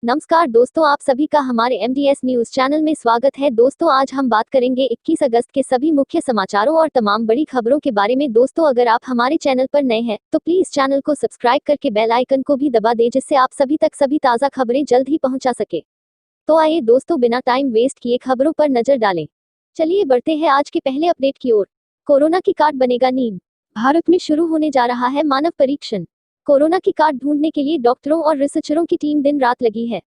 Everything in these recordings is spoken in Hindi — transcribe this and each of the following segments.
नमस्कार दोस्तों, आप सभी का हमारे एमडीएस न्यूज चैनल में स्वागत है। दोस्तों, आज हम बात करेंगे 21 अगस्त के सभी मुख्य समाचारों और तमाम बड़ी खबरों के बारे में। दोस्तों, अगर आप हमारे चैनल पर नए हैं तो प्लीज चैनल को सब्सक्राइब करके बेल आइकन को भी दबा दें, जिससे आप सभी तक सभी ताज़ा खबरें जल्द ही पहुंचा सके। तो आइए दोस्तों, बिना टाइम वेस्ट किए खबरों पर नजर डालें। चलिए बढ़ते हैं आज के पहले अपडेट की ओर। कोरोना की कार्ड बनेगा नीम। भारत में शुरू होने जा रहा है मानव परीक्षण। कोरोना की कार्ड ढूंढने के लिए डॉक्टरों और रिसर्चरों की टीम दिन रात लगी है।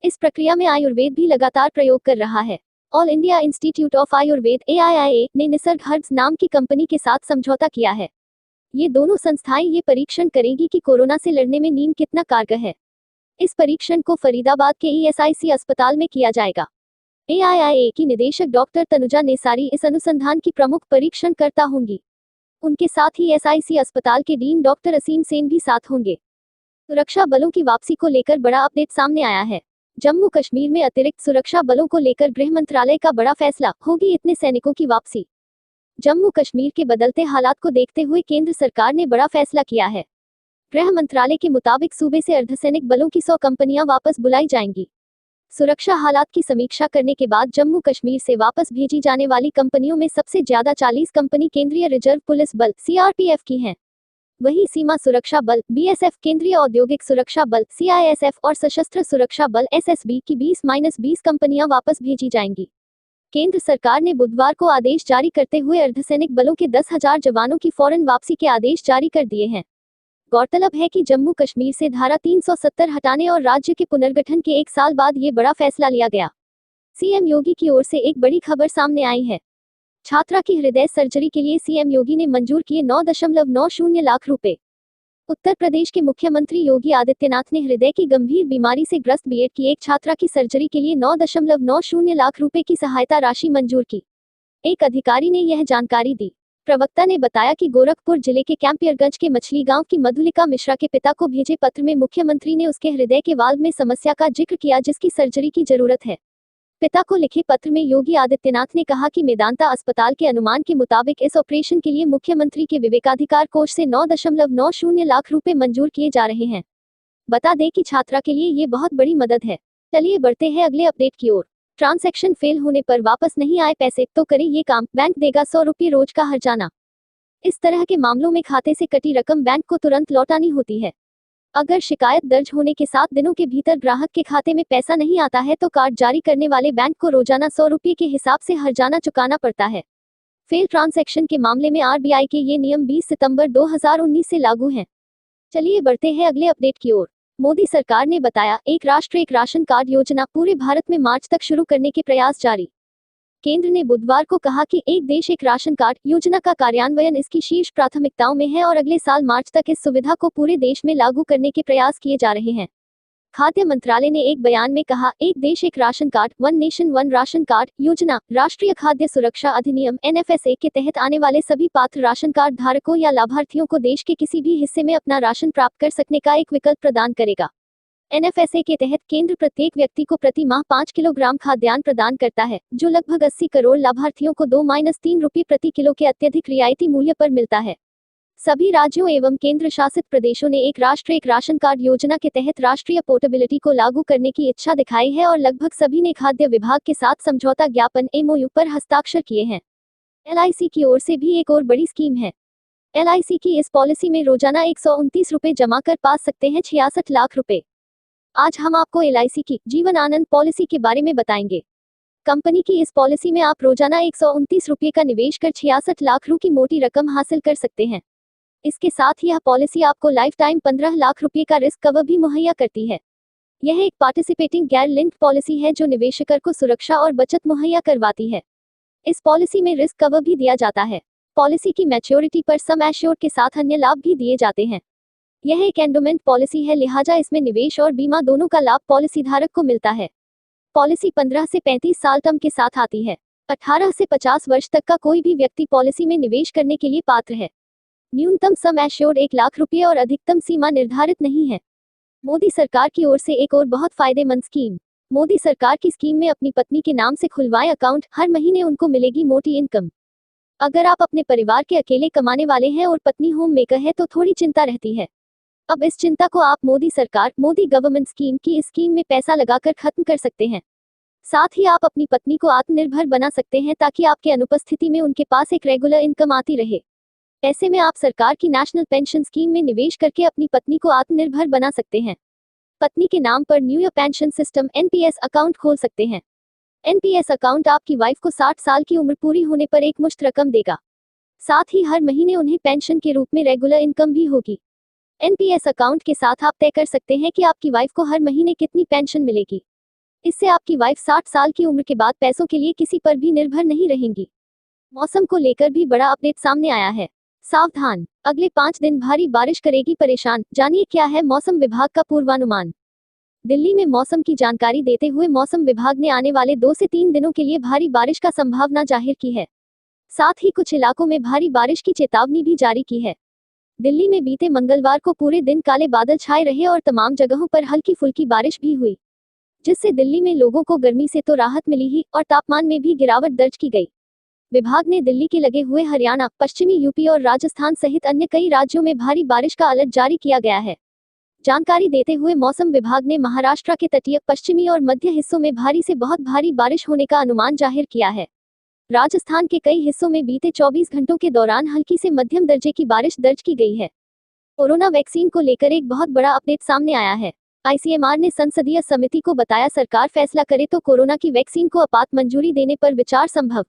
इस प्रक्रिया में आयुर्वेद भी लगातार प्रयोग कर रहा है। All India institute of Ayurveda AIIA ने निसर्ग हर्ब्स नाम की कंपनी के साथ समझौता किया है। ये दोनों संस्थाएं ये परीक्षण करेंगी कि कोरोना से लड़ने में नीम कितना कारगर है। इस परीक्षण को फरीदाबाद के ESIC अस्पताल में किया जाएगा। AIIA की निदेशक डॉक्टर तनुजा नेसारी इस अनुसंधान की प्रमुख परीक्षणकर्ता होंगी। उनके साथ ही SIC अस्पताल के डीन डॉक्टर असीम सेन भी साथ होंगे। सुरक्षा बलों की वापसी को लेकर बड़ा अपडेट सामने आया है। जम्मू कश्मीर में अतिरिक्त सुरक्षा बलों को लेकर गृह मंत्रालय का बड़ा फैसला, होगी इतने सैनिकों की वापसी। जम्मू कश्मीर के बदलते हालात को देखते हुए केंद्र सरकार ने बड़ा फैसला किया है। गृह मंत्रालय के मुताबिक सूबे से अर्धसैनिक बलों की 100 कंपनियां वापस बुलाई जाएंगी। सुरक्षा हालात की समीक्षा करने के बाद जम्मू कश्मीर से वापस भेजी जाने वाली कंपनियों में सबसे ज्यादा 40 कंपनी केंद्रीय रिजर्व पुलिस बल CRPF की हैं। वहीं सीमा सुरक्षा बल BSF, केंद्रीय औद्योगिक सुरक्षा बल CISF और सशस्त्र सुरक्षा बल SSB की 20-20 कंपनियां वापस भेजी जाएंगी। केंद्र सरकार ने बुधवार को आदेश जारी करते हुए अर्धसैनिक बलों के 10,000 जवानों की फौरन वापसी के आदेश जारी कर दिए हैं। गौरतलब है कि जम्मू कश्मीर से धारा 370 हटाने और राज्य के पुनर्गठन के 1 साल बाद ये बड़ा फैसला लिया गया। CM योगी की ओर से एक बड़ी खबर सामने आई है। छात्रा की हृदय सर्जरी के लिए CM योगी ने मंजूर किए 9.90 लाख रुपए। उत्तर प्रदेश के मुख्यमंत्री योगी आदित्यनाथ ने हृदय की गंभीर बीमारी से ग्रस्त B.Ed की एक छात्रा की सर्जरी के लिए 9.90 लाख रुपए की सहायता राशि मंजूर की। एक अधिकारी ने यह जानकारी दी। प्रवक्ता ने बताया कि गोरखपुर जिले के कैंपियरगंज के मछली गांव की मधुलिका मिश्रा के पिता को भेजे पत्र में मुख्यमंत्री ने उसके हृदय के वाल्व में समस्या का जिक्र किया, जिसकी सर्जरी की जरूरत है। पिता को लिखे पत्र में योगी आदित्यनाथ ने कहा कि मेदांता अस्पताल के अनुमान के मुताबिक इस ऑपरेशन के लिए मुख्यमंत्री के विवेकाधिकार कोष से 9.90 लाख रुपए मंजूर किए जा रहे हैं। बता दें कि छात्रा के लिए ये बहुत बड़ी मदद है। चलिए बढ़ते हैं अगले अपडेट की ओर। ट्रांजैक्शन फेल होने पर वापस नहीं आए पैसे तो करें ये काम, बैंक देगा 100 रुपये रोज का हर्जाना। इस तरह के मामलों में खाते से कटी रकम बैंक को तुरंत लौटानी होती है। अगर शिकायत दर्ज होने के 7 दिनों के भीतर ग्राहक के खाते में पैसा नहीं आता है तो कार्ड जारी करने वाले बैंक को रोजाना 100 रुपये के हिसाब से हर्जाना चुकाना पड़ता है। फेल ट्रांजैक्शन के मामले में RBI के ये नियम 20 सितंबर 2019 से लागू हैं। चलिए बढ़ते हैं अगले अपडेट की ओर। मोदी सरकार ने बताया, एक राष्ट्र एक राशन कार्ड योजना पूरे भारत में मार्च तक शुरू करने के प्रयास जारी। केंद्र ने बुधवार को कहा कि एक देश एक राशन कार्ड योजना का कार्यान्वयन इसकी शीर्ष प्राथमिकताओं में है और अगले साल मार्च तक इस सुविधा को पूरे देश में लागू करने के प्रयास किए जा रहे हैं। खाद्य मंत्रालय ने एक बयान में कहा, एक देश एक ration card one nation one ration card योजना राष्ट्रीय खाद्य सुरक्षा अधिनियम NFSA के तहत आने वाले सभी पात्र राशन कार्ड धारकों या लाभार्थियों को देश के किसी भी हिस्से में अपना राशन प्राप्त कर सकने का एक विकल्प प्रदान करेगा। NFSA के तहत केंद्र प्रत्येक व्यक्ति को प्रति माह 5 किलोग्राम खाद्यान्न प्रदान करता है, जो लगभग 80 करोड़ लाभार्थियों को 2-3 रुपये प्रति किलो के अत्यधिक रियायती मूल्य पर मिलता है। सभी राज्यों एवं केंद्र शासित प्रदेशों ने एक राष्ट्र एक राशन कार्ड योजना के तहत राष्ट्रीय पोर्टेबिलिटी को लागू करने की इच्छा दिखाई है और लगभग सभी ने खाद्य विभाग के साथ समझौता ज्ञापन MOU पर हस्ताक्षर किए हैं। LIC की ओर से भी एक और बड़ी स्कीम है। LIC की इस पॉलिसी में रोजाना 129 रुपये जमा कर पा सकते हैं 66 लाख रुपए। आज हम आपको LIC की जीवन आनंद पॉलिसी के बारे में बताएंगे। कंपनी की इस पॉलिसी में आप रोजाना 129 रुपये का निवेश कर 66 लाख रुपए की मोटी रकम हासिल कर सकते हैं। इसके साथ ही यह पॉलिसी आपको लाइफ टाइम 15 लाख रुपए का रिस्क कवर भी मुहैया करती है। यह एक पार्टिसिपेटिंग गैर लिंक्ड पॉलिसी है जो निवेशकर को सुरक्षा और बचत मुहैया करवाती है। इस पॉलिसी में रिस्क कवर भी दिया जाता है। पॉलिसी की मैच्योरिटी पर सम एश्योर्ड के साथ अन्य लाभ भी दिए जाते हैं। यह एक एंडोमेंट पॉलिसी है, लिहाजा इसमें निवेश और बीमा दोनों का लाभ पॉलिसी धारक को मिलता है। पॉलिसी 15 से 35 साल टर्म के साथ आती है। 18 से 50 वर्ष तक का कोई भी व्यक्ति पॉलिसी में निवेश करने के लिए पात्र है। न्यूनतम सम एश्योर्ड 1 लाख रुपये और अधिकतम सीमा निर्धारित नहीं है। मोदी सरकार की ओर से एक और बहुत फायदेमंद स्कीम। मोदी सरकार की स्कीम में अपनी पत्नी के नाम से खुलवाएं अकाउंट, हर महीने उनको मिलेगी मोटी इनकम। अगर आप अपने परिवार के अकेले कमाने वाले हैं और पत्नी होम मेकर है तो थोड़ी चिंता रहती है। अब इस चिंता को आप मोदी सरकार, मोदी गवर्नमेंट स्कीम की इस स्कीम में पैसा लगाकर खत्म कर सकते हैं। साथ ही आप अपनी पत्नी को आत्मनिर्भर बना सकते हैं ताकि आपके अनुपस्थिति में उनके पास एक रेगुलर इनकम आती रहे। ऐसे में आप सरकार की नेशनल पेंशन स्कीम में निवेश करके अपनी पत्नी को आत्मनिर्भर बना सकते हैं। पत्नी के नाम पर new year pension system NPS account खोल सकते हैं। एनपीएस अकाउंट आपकी वाइफ को 60 साल की उम्र पूरी होने पर एक मुश्त रकम देगा। साथ ही हर महीने उन्हें पेंशन के रूप में रेगुलर इनकम भी होगी। एनपीएस अकाउंट के साथ आप तय कर सकते हैं कि आपकी वाइफ को हर महीने कितनी पेंशन मिलेगी। इससे आपकी वाइफ 60 साल की उम्र के बाद पैसों के लिए किसी पर भी निर्भर नहीं रहेंगी। मौसम को लेकर भी बड़ा अपडेट सामने आया है। सावधान, अगले 5 दिन भारी बारिश करेगी परेशान। जानिए क्या है मौसम विभाग का पूर्वानुमान। दिल्ली में मौसम की जानकारी देते हुए मौसम विभाग ने आने वाले 2 से 3 दिनों के लिए भारी बारिश का संभावना जाहिर की है। साथ ही कुछ इलाकों में भारी बारिश की चेतावनी भी जारी की है। दिल्ली में बीते मंगलवार को पूरे दिन काले बादल छाए रहे और तमाम जगहों पर हल्की फुल्की बारिश भी हुई, जिससे दिल्ली में लोगों को गर्मी से तो राहत मिली ही और तापमान में भी गिरावट दर्ज की गई। विभाग ने दिल्ली के लगे हुए हरियाणा, पश्चिमी यूपी और राजस्थान सहित अन्य कई राज्यों में भारी बारिश का अलर्ट जारी किया गया है। जानकारी देते हुए मौसम विभाग ने महाराष्ट्र के तटीय, पश्चिमी और मध्य हिस्सों में भारी से बहुत भारी बारिश होने का अनुमान जाहिर किया है। राजस्थान के कई हिस्सों में बीते 24 घंटों के दौरान हल्की से मध्यम दर्जे की बारिश दर्ज की गई है। कोरोना वैक्सीन को लेकर एक बहुत बड़ा अपडेट सामने आया है। आईसीएमआर ने संसदीय समिति को बताया, सरकार फैसला करे तो कोरोना की वैक्सीन को आपात मंजूरी देने पर विचार संभव।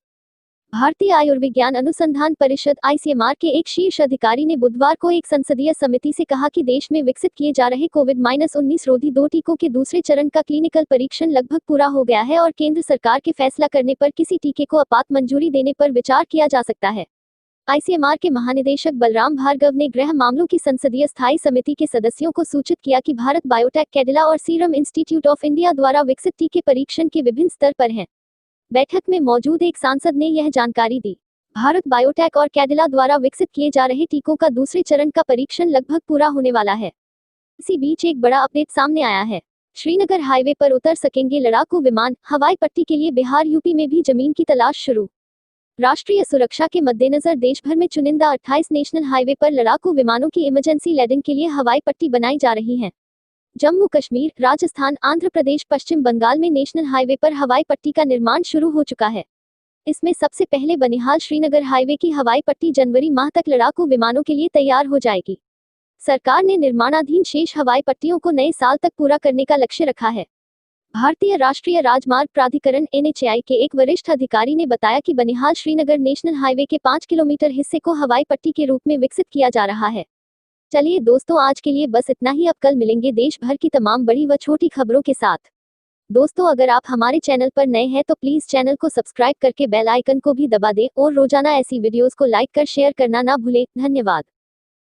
भारतीय आयुर्विज्ञान अनुसंधान परिषद आईसीएमआर के एक शीर्ष अधिकारी ने बुधवार को एक संसदीय समिति से कहा कि देश में विकसित किए जा रहे कोविड-19 रोधी 2 टीकों के दूसरे चरण का क्लिनिकल परीक्षण लगभग पूरा हो गया है और केंद्र सरकार के फैसला करने पर किसी टीके को आपात मंजूरी देने पर विचार किया जा सकता है। आईसीएमआर के महानिदेशक बलराम भार्गव ने गृह मामलों की संसदीय स्थायी समिति के सदस्यों को सूचित किया कि भारत बायोटेक, कैडिला और सीरम इंस्टीट्यूट ऑफ इंडिया द्वारा विकसित टीके परीक्षण के विभिन्न स्तर पर हैं। बैठक में मौजूद एक सांसद ने यह जानकारी दी। भारत बायोटेक और कैडिला द्वारा विकसित किए जा रहे टीकों का दूसरे चरण का परीक्षण लगभग पूरा होने वाला है। इसी बीच एक बड़ा अपडेट सामने आया है। श्रीनगर हाईवे पर उतर सकेंगे लड़ाकू विमान, हवाई पट्टी के लिए बिहार यूपी में भी जमीन की तलाश शुरू। राष्ट्रीय सुरक्षा के मद्देनजर देश भर में चुनिंदा 28 नेशनल हाईवे पर लड़ाकू विमानों की इमरजेंसी लैंडिंग के लिए हवाई पट्टी बनाई जा रही है। जम्मू कश्मीर, राजस्थान, आंध्र प्रदेश, पश्चिम बंगाल में नेशनल हाईवे पर हवाई पट्टी का निर्माण शुरू हो चुका है। इसमें सबसे पहले बनिहाल श्रीनगर हाईवे की हवाई पट्टी जनवरी माह तक लड़ाकू विमानों के लिए तैयार हो जाएगी। सरकार ने निर्माणाधीन शेष हवाई पट्टियों को नए साल तक पूरा करने का लक्ष्य रखा है। भारतीय राष्ट्रीय राजमार्ग प्राधिकरण एनएचएआई के एक वरिष्ठ अधिकारी ने बताया कि बनिहाल श्रीनगर नेशनल हाईवे के 5 किलोमीटर हिस्से को हवाई पट्टी के रूप में विकसित किया जा रहा है। चलिए दोस्तों, आज के लिए बस इतना ही। अब कल मिलेंगे देश भर की तमाम बड़ी व छोटी खबरों के साथ। दोस्तों, अगर आप हमारे चैनल पर नए हैं तो प्लीज चैनल को सब्सक्राइब करके बेल आइकन को भी दबा दें और रोजाना ऐसी वीडियोस को लाइक कर शेयर करना ना भूलें। धन्यवाद।